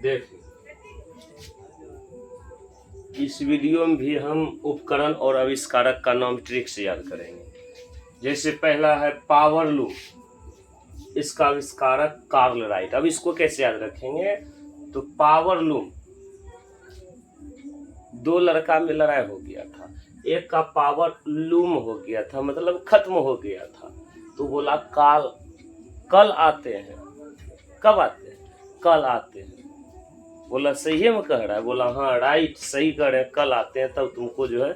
देखिए, इस वीडियो में भी हम उपकरण और आविष्कारक का नाम ट्रिक से याद करेंगे। जैसे पहला है पावर लूम, इसका आविष्कारक कार्ल राइट। अब इसको कैसे याद रखेंगे, तो पावर लूम, दो लड़का में लड़ाई हो गया था, एक का पावर लूम हो गया था, मतलब खत्म हो गया था, तो बोला कल आते हैं। कब आते हैं? कल आते हैं। बोला सही में कह रहा है? बोला हाँ राइट, सही कह रहे हैं, कल आते हैं, तब तुमको जो है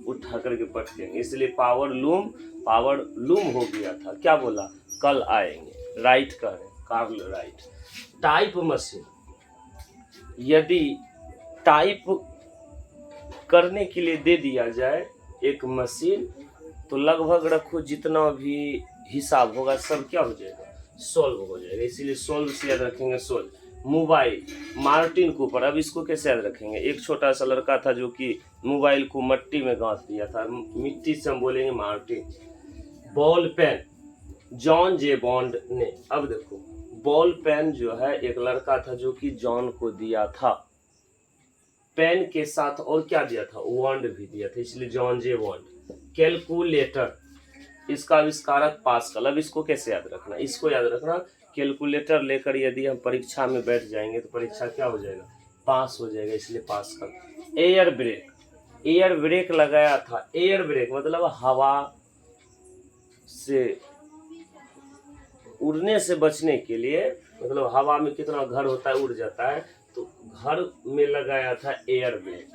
उठा करके पटकेंगे। इसलिए पावर लूम हो गया था। क्या बोला? कल आएंगे। राइट कह रहे हैं, कार्ल राइट। टाइप मशीन, यदि टाइप करने के लिए दे दिया जाए एक मशीन, तो लगभग रखो जितना भी हिसाब होगा सब क्या हो जाएगा? सॉल्व हो जाएगा। इसीलिए सॉल्व से याद रखेंगे सॉल्व। Mobile, Martin Cooper. अब इसको कैसे याद रखेंगे? एक छोटा सा लड़का था जो कि मोबाइल को मिट्टी में गांथ दिया था, मिट्टी से हम बोलेंगे मार्टिन। बॉल पेन, जॉन जे बॉन्ड ने। अब देखो, बॉल पेन जो है एक लड़का था जो कि जॉन को दिया था, पेन के साथ और क्या दिया था? वॉन्ड भी दिया था, इसलिए जॉन जे बॉन्ड। कैलकुलेटर, इसका आविष्कारक पास्कल। अब इसको कैसे याद रखना? इसको याद रखना, कैलकुलेटर लेकर यदि हम परीक्षा में बैठ जाएंगे तो परीक्षा क्या हो जाएगा? पास हो जाएगा, इसलिए pascal. Air brake, air brake लगाया था। एयर ब्रेक मतलब हवा से उड़ने से बचने के लिए, मतलब हवा में कितना घर होता है, उड़ जाता है, तो घर में लगाया था एयर ब्रेक,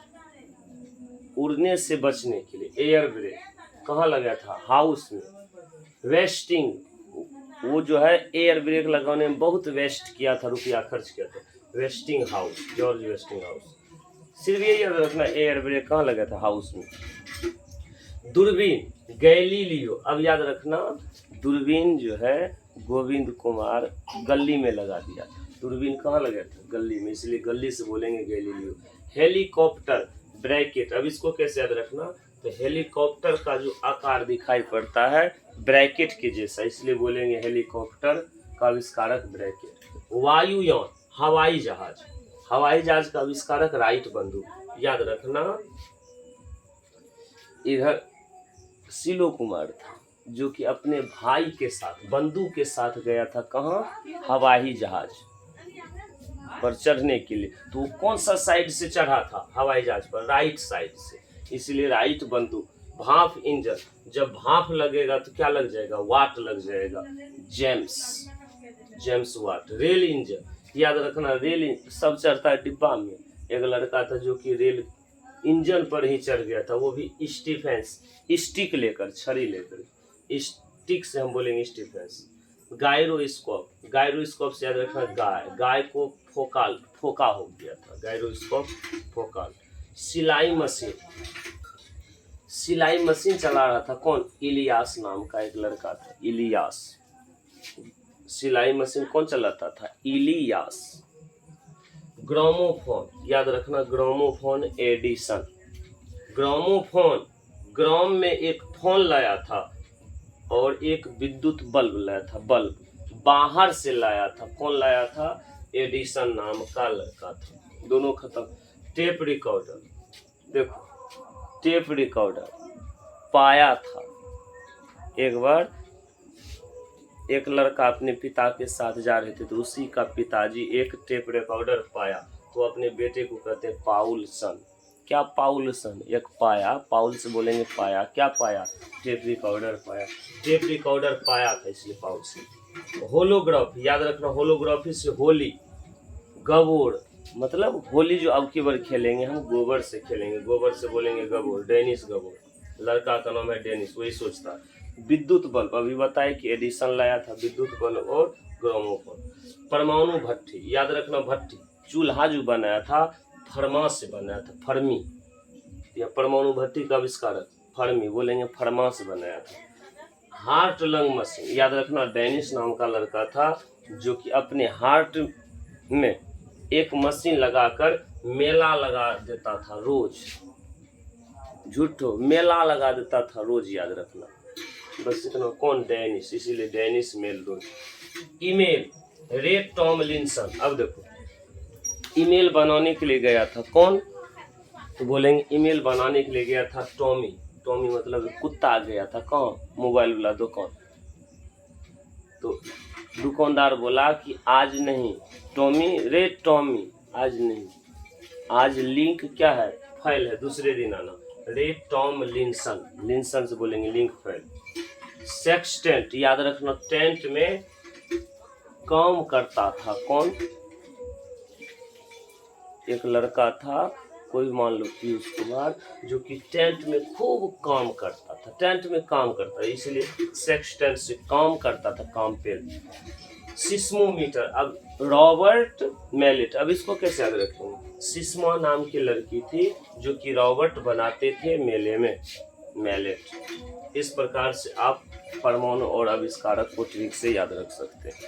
उड़ने से बचने के लिए एयर ब्रेक। कहाँ लगाया था? हाउस में। वेस्टिंग, वो जो है एयर ब्रेक लगाने में बहुत वेस्ट किया था, रुपया खर्च किया था। Wasting house, George wasting house. सिर्फ यही याद रखना, एयर ब्रेक कहाँ लगा था? हाउस में। दूरबीन, गैलीलियो। अब याद रखना, दूरबीन जो है गोविंद कुमार गली में लगा दिया। दूरबीन कहाँ लगा था? गली में, इसलिए गली से बोलेंगे गैलीलियो। Helicopter, bracket. अब इसको कैसे याद रखना, तो हेलीकॉप्टर का जो आकार दिखाई पड़ता है ब्रैकेट के जैसा, इसलिए बोलेंगे हेलीकॉप्टर का आविष्कारक ब्रैकेट। वायुयान, हवाई जहाज। हवाई जहाज का आविष्कारक राइट बंधु। याद रखना, इधर सिलो कुमार था जो कि अपने भाई के साथ, बंधु के साथ गया था। कहाँ? हवाई जहाज पर चढ़ने के लिए। तो वो कौन सा साइड से चढ़ा था हवाई जहाज पर? राइट साइड से, इसलिए राइट बंधु। भाप इंजन, जब भाप लगेगा तो क्या लग जाएगा? वाट लग जाएगा। James Watt. रेल इंजन, याद रखना, रेल सब चढ़ता है डिब्बा में। एक लड़का था जो कि रेल इंजन पर ही चढ़ गया था, वो भी स्टीफेंस, स्टिक लेकर, छड़ी लेकर, स्टिक से हम बोलेंगे स्टीफेंस। गायरोस्कोप, गायरोस्कोप से याद रखना, गाय को फोका हो गया था, गायरोस्कोप फोकाल। सिलाई मशीन, सिलाई मशीन चला रहा था कौन? इलियास नाम का एक लड़का था, इलियास। सिलाई मशीन कौन चलाता था? इलियास। ग्रामोफोन, याद रखना, ग्रामोफोन एडिसन। ग्रामोफोन, ग्राम में एक फोन लाया था और एक विद्युत बल्ब लाया था, बल्ब बाहर से लाया था। कौन लाया था? एडिसन नाम का लड़का था। दोनों खत्म। टेप रिकॉर्डर, देखो टेप रिकॉर्डर पाया था। एक बार एक लड़का अपने पिता के साथ जा रहे थे, तो उसी का पिताजी एक टेप रिकॉर्डर पाया, तो अपने बेटे को कहते हैं पाउलसन। क्या? पाउलसन, एक पाया, पाउल से बोलेंगे पाया। क्या पाया? टेप रिकॉर्डर पाया। टेप रिकॉर्डर पाया था, इसलिए पाउलसन। होलोग्राफी, याद रखना, होलोग्राफी से होली, गबोर, मतलब होली जो अब की बार खेलेंगे हम गोबर से खेलेंगे, गोबर से बोलेंगे गबोर। डेनिस गबोर, लड़का का नाम है डेनिस, वही सोचता है। विद्युत बल्ब, अभी बताए कि एडिसन लाया था विद्युत बल्ब और ग्रामोफोन। परमाणु भट्टी, याद रखना, भट्टी चूल्हा जो बनाया था फर्मास से बनाया था, फर्मी। या परमाणु भट्टी का आविष्कारक फर्मी, बोलेंगे फर्मा से बनाया था। हार्ट लंग मशीन, याद रखना, डेनिस नाम का लड़का था जो कि अपने हार्ट में एक मशीन लगाकर मेला लगा देता था रोज, झूठो मेला लगा देता था रोज, याद रखना। बस इतना। कौन? डेनिस, इसीलिए डेनिस मेल रोज। ईमेल, रे टॉमलिंसन। अब देखो, ईमेल बनाने के लिए गया था कौन? तो बोलेंगे ईमेल बनाने के लिए गया था टॉमी। टॉमी मतलब कुत्ता गया था कौन? मोबाइल वाला दुकान। तो दुकानदार बोला कि आज नहीं टॉमी, रे टॉमी आज नहीं, आज लिंक क्या है? फाइल है, दूसरे दिन आना। रे टॉम लिंसन, लिंसन से बोलेंगे लिंक फाइल। सेक्सटेंट याद रखना, टेंट में काम करता था कौन? एक लड़का था, कोई मान लो पीयूष कुमार, जो कि टेंट में खूब काम करता था, टेंट में काम करता था, इसलिए सेक्सटेंट से काम करता था, काम पे। सिस्मोमीटर, अब रॉबर्ट मैलेट, अब इसको कैसे याद रखेंगे? सिस्मा नाम की लड़की थी जो कि रॉबर्ट बनाते थे मेले में, मैलेट। इस प्रकार से आप परमाणु और आविष्कारक को ठीक से याद रख सकते हैं।